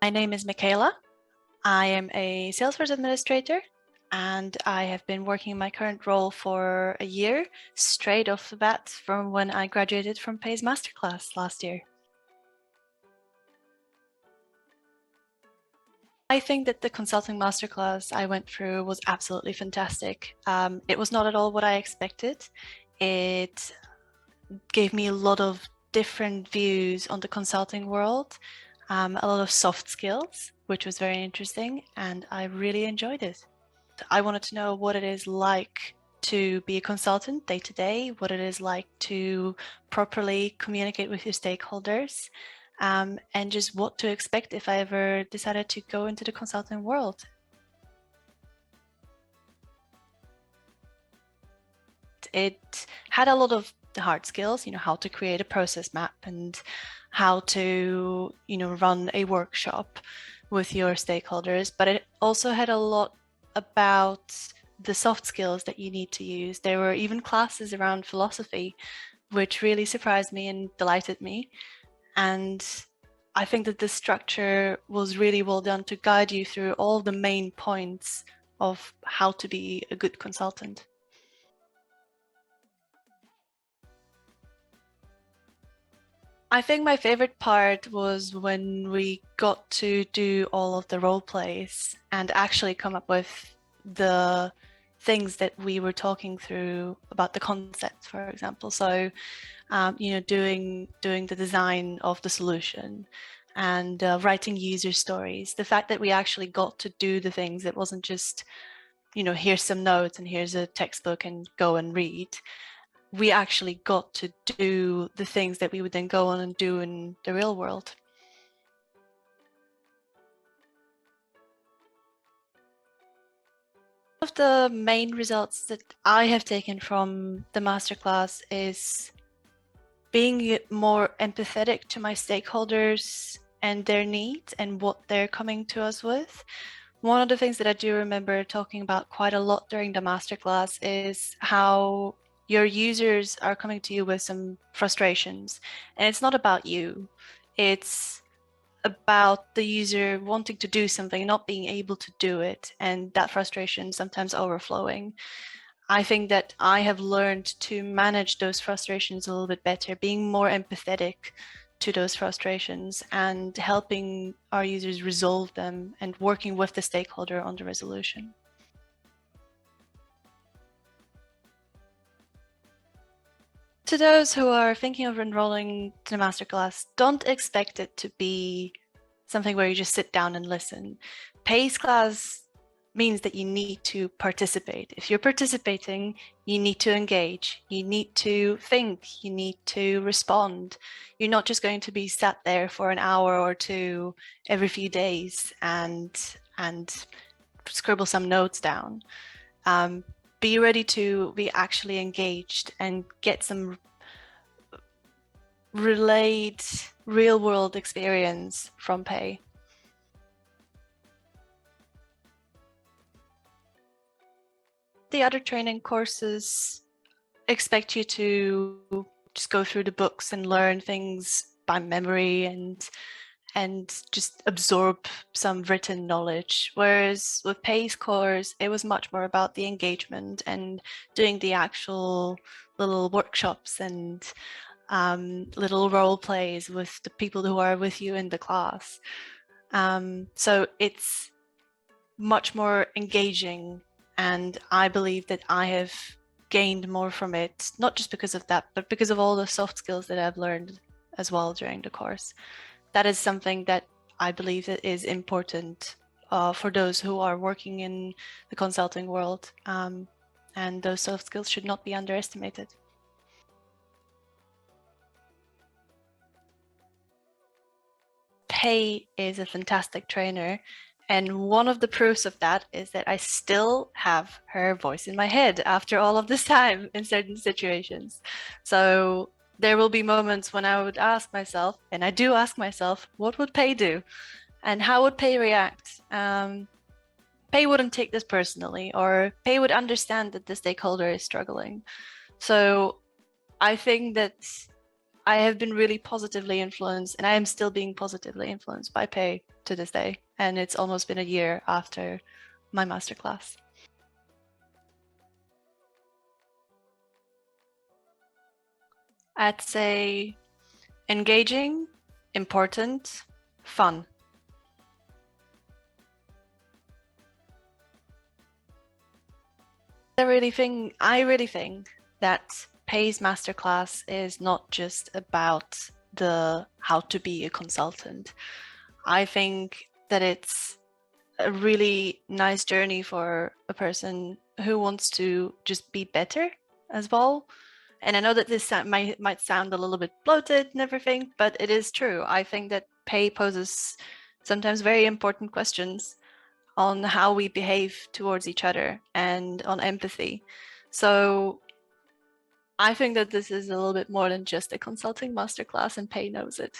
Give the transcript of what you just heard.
My name is Michaela. I am a Salesforce administrator, and I have been working in my current role for a year, straight off the bat from when I graduated from Pay's Masterclass last year. I think that the consulting masterclass I went through was absolutely fantastic. It was not at all what I expected. It gave me a lot of different views on the consulting world, a lot of soft skills, which was very interesting, and I really enjoyed it. I wanted to know what it is like to be a consultant day to day, what it is like to properly communicate with your stakeholders, and just what to expect if I ever decided to go into the consulting world. It had a lot of the hard skills, how to create a process map and how to, run a workshop with your stakeholders, but it also had a lot about the soft skills that you need to use. There were even classes around philosophy, which really surprised me and delighted me. And I think that the structure was really well done to guide you through all the main points of how to be a good consultant. I think my favorite part was when we got to do all of the role plays and actually come up with the things that we were talking through about the concepts, for example. So, doing the design of the solution and writing user stories. The fact that we actually got to do the things, it wasn't just, here's some notes and here's a textbook and go and read. We actually got to do the things that we would then go on and do in the real world. One of the main results that I have taken from the masterclass is being more empathetic to my stakeholders and their needs and what they're coming to us with. One of the things that I do remember talking about quite a lot during the masterclass is how your users are coming to you with some frustrations, and it's not about you. It's about the user wanting to do something, not being able to do it, and that frustration sometimes overflowing. I think that I have learned to manage those frustrations a little bit better, being more empathetic to those frustrations and helping our users resolve them and working with the stakeholder on the resolution. To those who are thinking of enrolling to the masterclass, don't expect it to be something where you just sit down and listen. PACE class means that you need to participate. If you're participating, you need to engage, you need to think, you need to respond. You're not just going to be sat there for an hour or two every few days and scribble some notes down. Be ready to be actually engaged and get some relayed real world experience from Pay. The other training courses expect you to just go through the books and learn things by memory and just absorb some written knowledge. Whereas with Pay's course, it was much more about the engagement and doing the actual little workshops and little role plays with the people who are with you in the class. So it's much more engaging, and I believe that I have gained more from it, not just because of that, but because of all the soft skills that I've learned as well during the course. That is something that I believe that is important for those who are working in the consulting world, and those soft skills should not be underestimated. Pei is a fantastic trainer, and one of the proofs of that is that I still have her voice in my head after all of this time in certain situations. So there will be moments when I would ask myself, and I do ask myself, what would Pei do? And how would Pei react? Pei wouldn't take this personally, or Pei would understand that the stakeholder is struggling. So I think that I have been really positively influenced, and I am still being positively influenced by pay to this day. And it's almost been a year after my masterclass. I'd say engaging, important, fun. I really think that Pay's masterclass is not just about the how to be a consultant. I think that it's a really nice journey for a person who wants to just be better as well. And I know that this might sound a little bit bloated and everything, but it is true. I think that Pay poses sometimes very important questions on how we behave towards each other and on empathy. So I think that this is a little bit more than just a consulting masterclass, and Pay knows it.